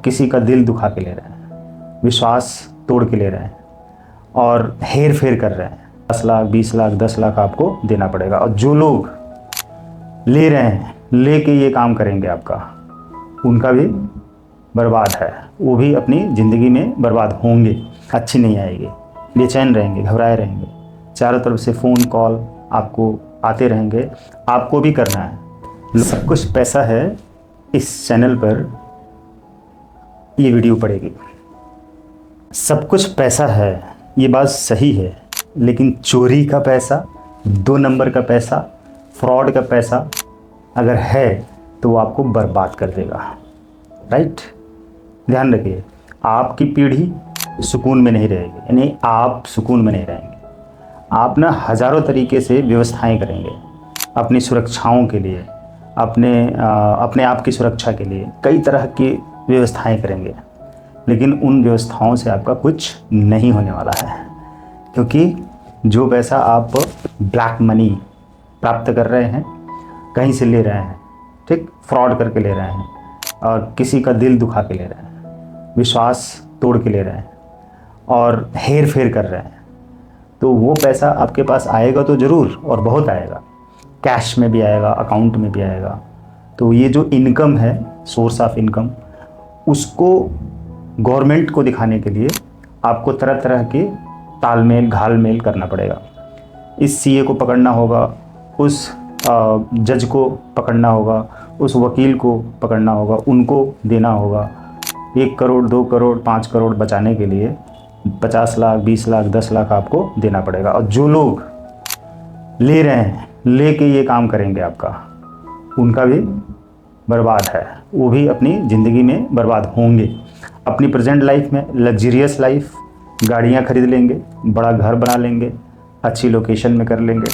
किसी का दिल दुखा के ले रहे हैं, विश्वास तोड़ के ले रहे हैं और हेर फेर कर रहे हैं। 10 लाख 20 लाख 10 लाख आपको देना पड़ेगा। और जो लोग ले रहे हैं, लेके ये काम करेंगे आपका, उनका भी बर्बाद है, वो भी अपनी ज़िंदगी में बर्बाद होंगे, अच्छी नहीं आएगी, बेचैन रहेंगे, घबराए रहेंगे, चारों तरफ से फ़ोन कॉल आपको आते रहेंगे। आपको भी करना है। सब कुछ पैसा है इस चैनल पर ये वीडियो पड़ेगी। सब कुछ पैसा है, ये बात सही है, लेकिन चोरी का पैसा, 2 नंबर का पैसा, फ्रॉड का पैसा अगर है तो वो आपको बर्बाद कर देगा। राइट, ध्यान रखिए, आपकी पीढ़ी सुकून में नहीं रहेगी, यानी आप सुकून में नहीं रहेंगे। आप ना हज़ारों तरीके से व्यवस्थाएं करेंगे अपनी सुरक्षाओं के लिए, अपने आप की सुरक्षा के लिए कई तरह की व्यवस्थाएं करेंगे, लेकिन उन व्यवस्थाओं से आपका कुछ नहीं होने वाला है, क्योंकि जो पैसा आप ब्लैक मनी प्राप्त कर रहे हैं, कहीं से ले रहे हैं, ठीक, फ्रॉड करके ले रहे हैं और किसी का दिल दुखा के ले रहे हैं, विश्वास तोड़ के ले रहे हैं और हेर फेर कर रहे हैं, तो वो पैसा आपके पास आएगा तो ज़रूर, और बहुत आएगा, कैश में भी आएगा, अकाउंट में भी आएगा। तो ये जो इनकम है, सोर्स ऑफ इनकम, उसको गवर्नमेंट को दिखाने के लिए आपको तरह तरह के तालमेल घालमेल करना पड़ेगा। इस सीए को पकड़ना होगा, उस जज को पकड़ना होगा, उस वकील को पकड़ना होगा, उनको देना होगा। 1 करोड़ 2 करोड़ 5 करोड़ बचाने के लिए 50 लाख 20 लाख 10 लाख आपको देना पड़ेगा। और जो लोग ले रहे हैं, लेके ये काम करेंगे आपका, उनका भी बर्बाद है, वो भी अपनी ज़िंदगी में बर्बाद होंगे। अपनी प्रेजेंट लाइफ में लग्जरियस लाइफ, गाड़ियाँ खरीद लेंगे, बड़ा घर बना लेंगे, अच्छी लोकेशन में कर लेंगे।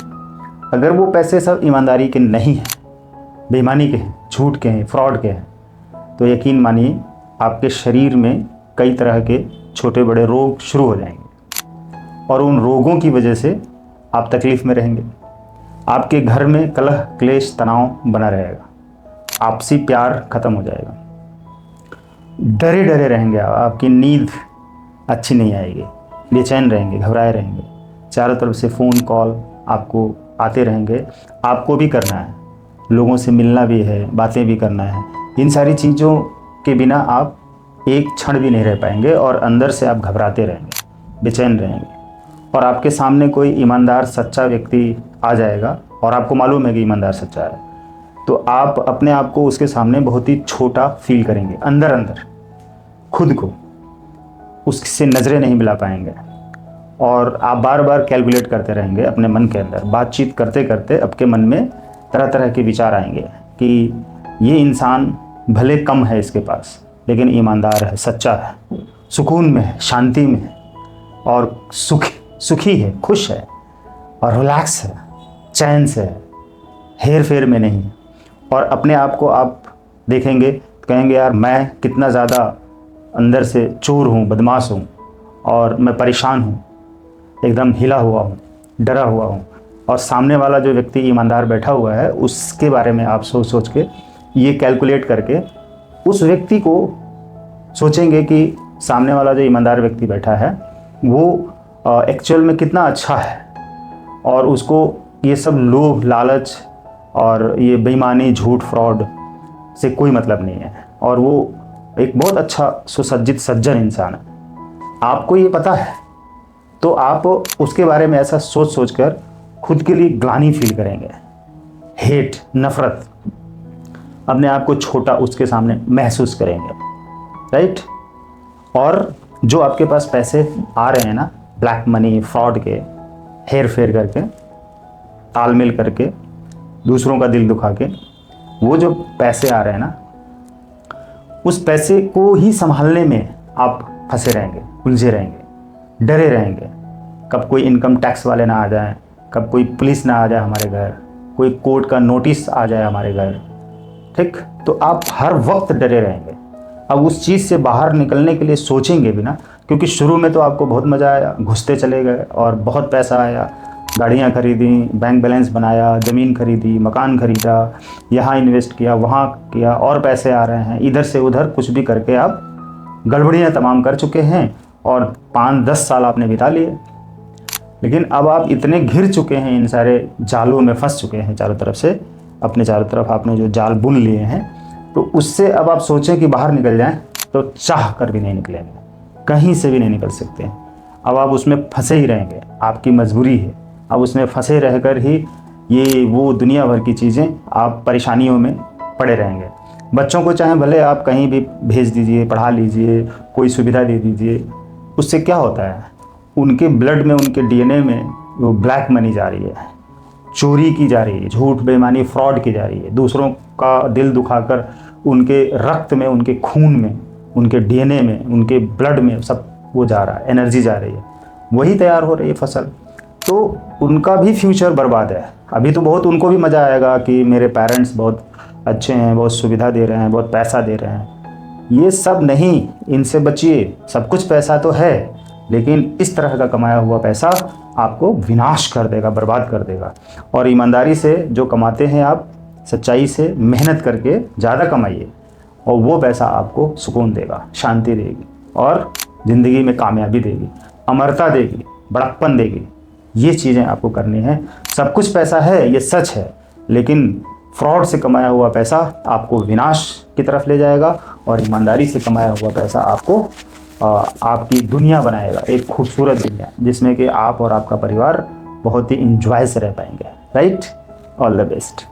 अगर वो पैसे सब ईमानदारी के नहीं हैं, बेईमानी के हैं, झूठ के हैं, फ्रॉड के हैं, तो यकीन मानिए आपके शरीर में कई तरह के छोटे बड़े रोग शुरू हो जाएंगे और उन रोगों की वजह से आप तकलीफ़ में रहेंगे। आपके घर में कलह क्लेश तनाव बना रहेगा, आपसी प्यार ख़त्म हो जाएगा, डरे डरे रहेंगे, आपकी नींद अच्छी नहीं आएगी, बेचैन रहेंगे, घबराए रहेंगे, चारों तरफ से फ़ोन कॉल आपको आते रहेंगे। आपको भी करना है, लोगों से मिलना भी है, बातें भी करना है। इन सारी चीज़ों के बिना आप एक क्षण भी नहीं रह पाएंगे और अंदर से आप घबराते रहेंगे, बेचैन रहेंगे। और आपके सामने कोई ईमानदार सच्चा व्यक्ति आ जाएगा और आपको मालूम है कि ईमानदार सच्चा है, तो आप अपने आप को उसके सामने बहुत ही छोटा फील करेंगे, अंदर अंदर खुद को उससे नज़रें नहीं मिला पाएंगे और आप बार बार कैलकुलेट करते रहेंगे अपने मन के अंदर। बातचीत करते करते आपके मन में तरह तरह के विचार आएंगे कि ये इंसान भले कम है इसके पास, लेकिन ईमानदार है, सच्चा है, सुकून में है, शांति में है और सुखी है, खुश है और रिलैक्स है, चैन से है, हेर फेर में नहीं है। और अपने आप को आप देखेंगे तो कहेंगे यार मैं कितना ज़्यादा अंदर से चोर हूँ, बदमाश हूँ और मैं परेशान हूँ, एकदम हिला हुआ हूँ, डरा हुआ हूँ। और सामने वाला जो व्यक्ति ईमानदार बैठा हुआ है, उसके बारे में आप सोच सोच के ये कैलकुलेट करके उस व्यक्ति को सोचेंगे कि सामने वाला जो ईमानदार व्यक्ति बैठा है वो एक्चुअल में कितना अच्छा है और उसको ये सब लोभ लालच और ये बेईमानी झूठ फ्रॉड से कोई मतलब नहीं है और वो एक बहुत अच्छा सुसज्जित सज्जन इंसान है। आपको ये पता है तो आप उसके बारे में ऐसा सोच सोच कर खुद के लिए ग्लानि फील करेंगे, हेट, नफरत, अपने आप को छोटा उसके सामने महसूस करेंगे। राइट। और जो आपके पास पैसे आ रहे हैं ना, ब्लैक मनी, फ्रॉड के, हेर फेर करके, तालमेल करके, दूसरों का दिल दुखा के, वो जो पैसे आ रहे हैं ना, उस पैसे को ही संभालने में आप फंसे रहेंगे, उलझे रहेंगे, डरे रहेंगे। कब कोई इनकम टैक्स वाले ना आ जाएं, कब कोई पुलिस ना आ जाए हमारे घर, कोई कोर्ट का नोटिस आ जाए हमारे घर, ठीक। तो आप हर वक्त डरे रहेंगे। अब उस चीज़ से बाहर निकलने के लिए सोचेंगे भी ना, क्योंकि शुरू में तो आपको बहुत मज़ा आया, घुसते चले गए और बहुत पैसा आया, गाड़ियाँ खरीदी, बैंक बैलेंस बनाया, ज़मीन खरीदी, मकान खरीदा, यहाँ इन्वेस्ट किया, वहाँ किया और पैसे आ रहे हैं, इधर से उधर कुछ भी करके आप गड़बड़ियाँ तमाम कर चुके हैं और 5-10 साल आपने बिता लिए। लेकिन अब आप इतने घिर चुके हैं, इन सारे जालों में फंस चुके हैं चारों तरफ से, अपने चारों तरफ आपने जो जाल बुन लिए हैं, तो उससे अब आप सोचें कि बाहर निकल जाएं तो चाह कर भी नहीं निकलेंगे, कहीं से भी नहीं निकल सकते हैं। अब आप उसमें फंसे ही रहेंगे, आपकी मजबूरी है। अब उसमें फंसे रहकर ही ये वो दुनिया भर की चीज़ें, आप परेशानियों में पड़े रहेंगे। बच्चों को चाहे भले आप कहीं भी भेज दीजिए, पढ़ा लीजिए, कोई सुविधा दे दीजिए, उससे क्या होता है, उनके ब्लड में, उनके डीएनए में वो ब्लैक मनी जा रही है, चोरी की जा रही है, झूठ बेईमानी फ्रॉड की जा रही है, दूसरों का दिल दुखाकर उनके रक्त में, उनके खून में, उनके डीएनए में, उनके ब्लड में सब वो जा रहा है, एनर्जी जा रही है, वही तैयार हो रही है फसल। तो उनका भी फ्यूचर बर्बाद है। अभी तो बहुत उनको भी मज़ा आएगा कि मेरे पेरेंट्स बहुत अच्छे हैं, बहुत सुविधा दे रहे हैं, बहुत पैसा दे रहे हैं। ये सब नहीं, इनसे बचिए। सब कुछ पैसा तो है, लेकिन इस तरह का कमाया हुआ पैसा आपको विनाश कर देगा, बर्बाद कर देगा। और ईमानदारी से जो कमाते हैं आप, सच्चाई से मेहनत करके ज़्यादा कमाइए, और वो पैसा आपको सुकून देगा, शांति देगी, और ज़िंदगी में कामयाबी देगी, अमरता देगी, बड़प्पन देगी। ये चीज़ें आपको करनी है। सब कुछ पैसा है, ये सच है, लेकिन फ्रॉड से कमाया हुआ पैसा आपको विनाश की तरफ ले जाएगा, और ईमानदारी से कमाया हुआ पैसा आपको आपकी दुनिया बनाएगा, एक खूबसूरत दुनिया, जिसमें कि आप और आपका परिवार बहुत ही इंजॉय से रह पाएंगे। राइट? All the best.